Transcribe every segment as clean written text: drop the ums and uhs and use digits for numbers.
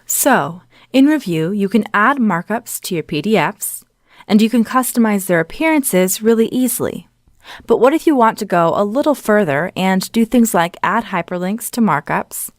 So, in Revu, you can add markups to your PDFs, and you can customize their appearances really easily. But what if you want to go a little further and do things like add hyperlinks to markups,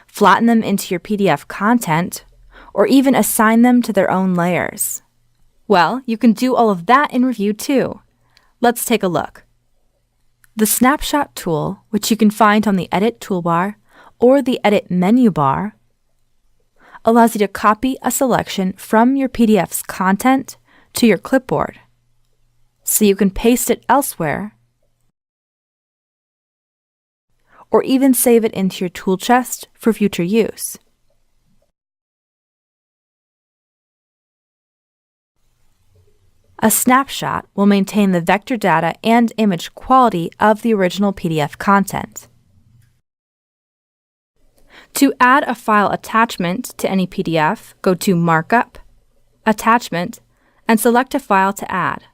flatten them into your PDF content, or even assign them to their own layers? Well, you can do all of that in Revu too. Let's take a look. The Snapshot tool, which you can find on the Edit toolbar or the Edit menu bar, allows you to copy a selection from your PDF's content to your clipboard, so you can paste it elsewhere, or even save it into your tool chest for future use. A snapshot will maintain the vector data and image quality of the original PDF content. To add a file attachment to any PDF, go to Markup, Attachment, and select a file to add.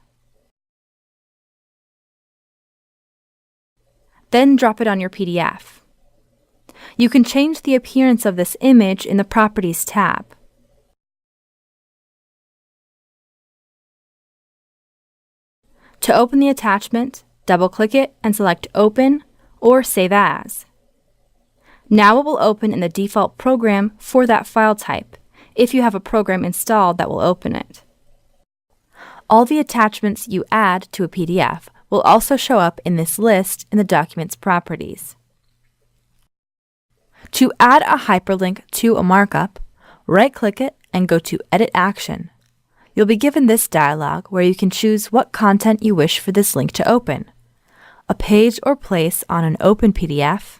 Then drop it on your PDF. You can change the appearance of this image in the Properties tab. To open the attachment, double-click it and select Open or Save As. Now it will open in the default program for that file type, if you have a program installed that will open it. All the attachments you add to a PDF will also show up in this list in the document's properties. To add a hyperlink to a markup, right-click it and go to Edit Action. You'll be given this dialog where you can choose what content you wish for this link to open: a page or place on an open PDF,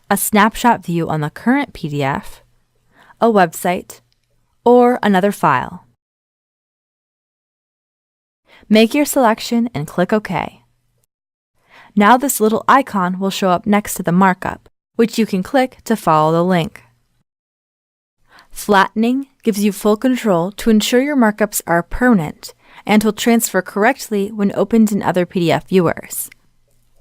a snapshot view on the current PDF, a website, or another file. Make your selection and click OK. Now this little icon will show up next to the markup, which you can click to follow the link. Flattening gives you full control to ensure your markups are permanent and will transfer correctly when opened in other PDF viewers.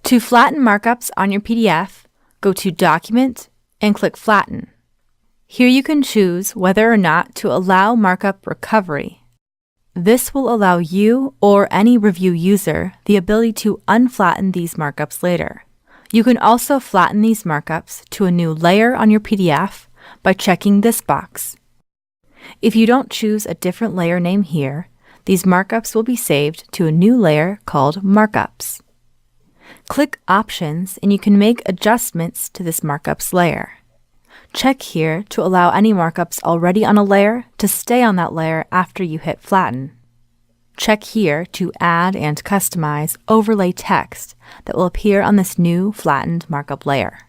To flatten markups on your PDF, go to Document and click Flatten. Here you can choose whether or not to allow markup recovery. This will allow you or any Revu user the ability to unflatten these markups later. You can also flatten these markups to a new layer on your PDF by checking this box. If you don't choose a different layer name here, these markups will be saved to a new layer called Markups. Click Options and you can make adjustments to this markups layer. Check here to allow any markups already on a layer to stay on that layer after you hit Flatten. Check here to add and customize overlay text that will appear on this new flattened markup layer.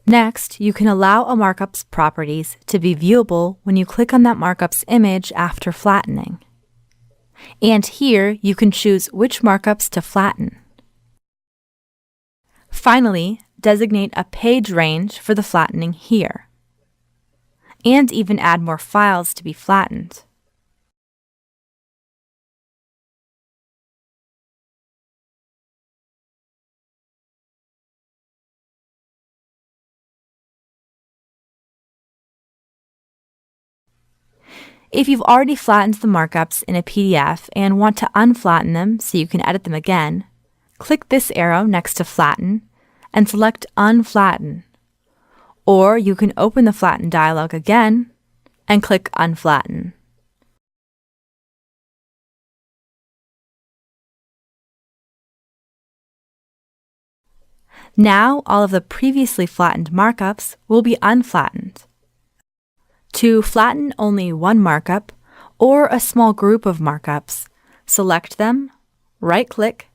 Next, you can allow a markup's properties to be viewable when you click on that markup's image after flattening. And here, you can choose which markups to flatten. Finally, designate a page range for the flattening here, and even add more files to be flattened. If you've already flattened the markups in a PDF and want to unflatten them so you can edit them again, click this arrow next to Flatten and select Unflatten. Or you can open the Flatten dialog again and click Unflatten. Now all of the previously flattened markups will be unflattened. To flatten only one markup or a small group of markups, select them, right-click,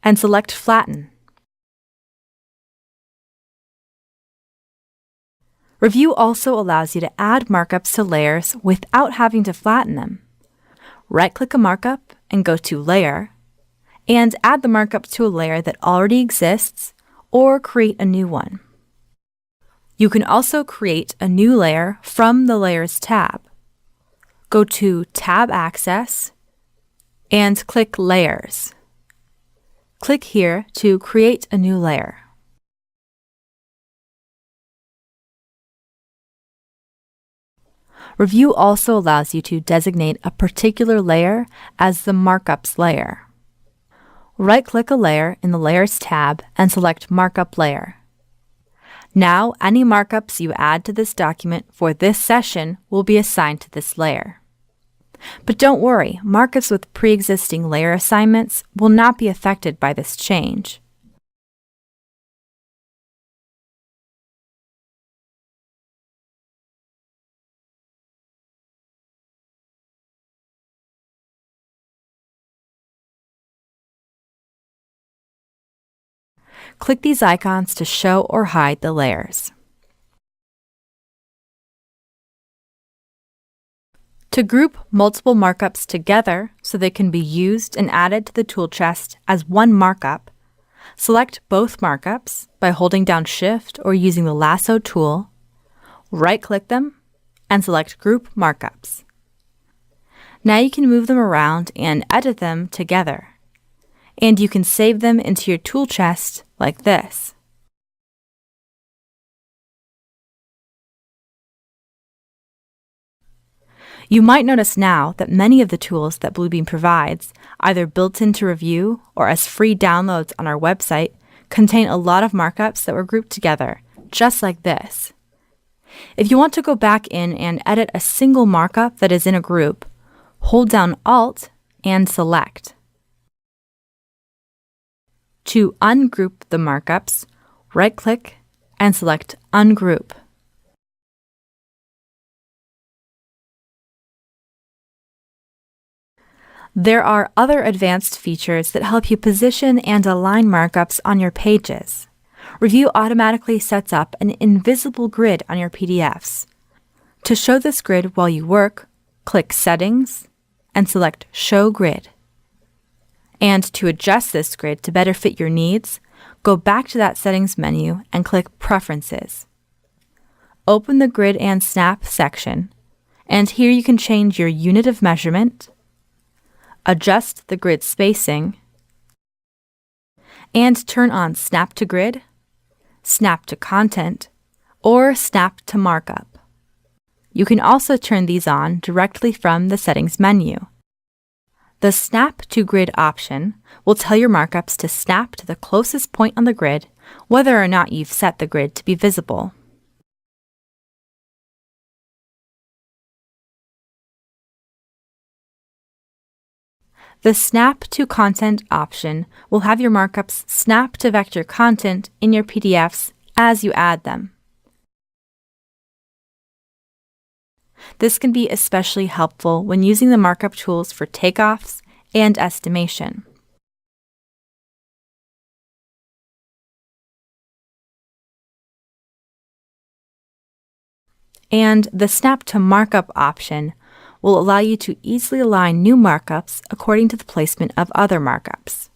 and select Flatten. Revu also allows you to add markups to layers without having to flatten them. Right-click a markup and go to Layer, and add the markup to a layer that already exists or create a new one. You can also create a new layer from the Layers tab. Go to Tab Access and click Layers. Click here to create a new layer. Revu also allows you to designate a particular layer as the Markups layer. Right-click a layer in the Layers tab and select Markup Layer. Now, any markups you add to this document for this session will be assigned to this layer. But don't worry, markups with pre-existing layer assignments will not be affected by this change. Click these icons to show or hide the layers. To group multiple markups together so they can be used and added to the tool chest as one markup, select both markups by holding down Shift or using the lasso tool, right-click them, and select Group Markups. Now you can move them around and edit them together. And you can save them into your tool chest like this. You might notice now that many of the tools that Bluebeam provides, either built into Revu or as free downloads on our website, contain a lot of markups that were grouped together, just like this. If you want to go back in and edit a single markup that is in a group, hold down Alt and select. To ungroup the markups, right-click and select Ungroup. There are other advanced features that help you position and align markups on your pages. Revu automatically sets up an invisible grid on your PDFs. To show this grid while you work, click Settings and select Show Grid. And to adjust this grid to better fit your needs, go back to that Settings menu and click Preferences. Open the Grid and Snap section, and here you can change your unit of measurement, adjust the grid spacing, and turn on Snap to Grid, Snap to Content, or Snap to Markup. You can also turn these on directly from the Settings menu. The Snap to Grid option will tell your markups to snap to the closest point on the grid, whether or not you've set the grid to be visible. The Snap to Content option will have your markups snap to vector content in your PDFs as you add them. This can be especially helpful when using the markup tools for takeoffs and estimation. And the Snap to Markup option will allow you to easily align new markups according to the placement of other markups.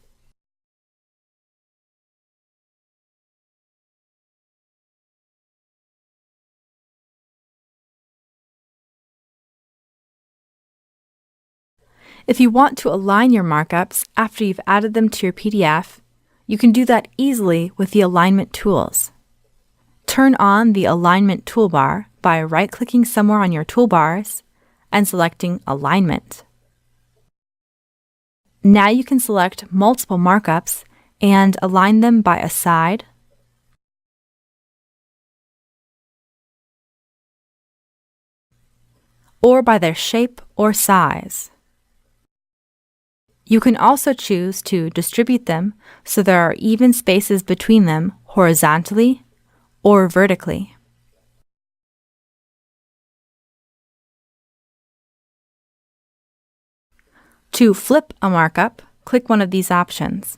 If you want to align your markups after you've added them to your PDF, you can do that easily with the alignment tools. Turn on the alignment toolbar by right-clicking somewhere on your toolbars and selecting Alignment. Now you can select multiple markups and align them by a side, or by their shape or size. You can also choose to distribute them so there are even spaces between them horizontally or vertically. To flip a markup, click one of these options.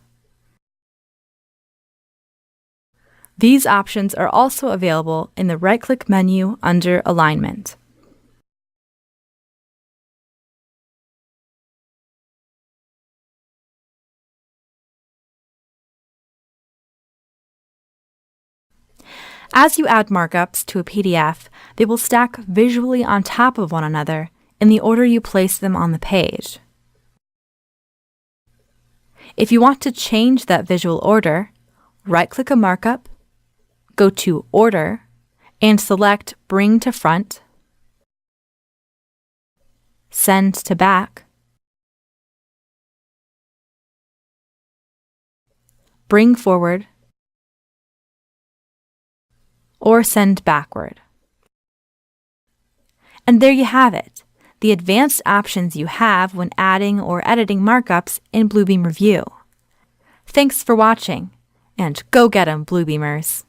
These options are also available in the right-click menu under Alignment. As you add markups to a PDF, they will stack visually on top of one another in the order you place them on the page. If you want to change that visual order, right-click a markup, go to Order, and select Bring to Front, Send to Back, Bring Forward, or Send Backward. And there you have it, the advanced options you have when adding or editing markups in Bluebeam Revu. Thanks for watching, and go get 'em, Bluebeamers!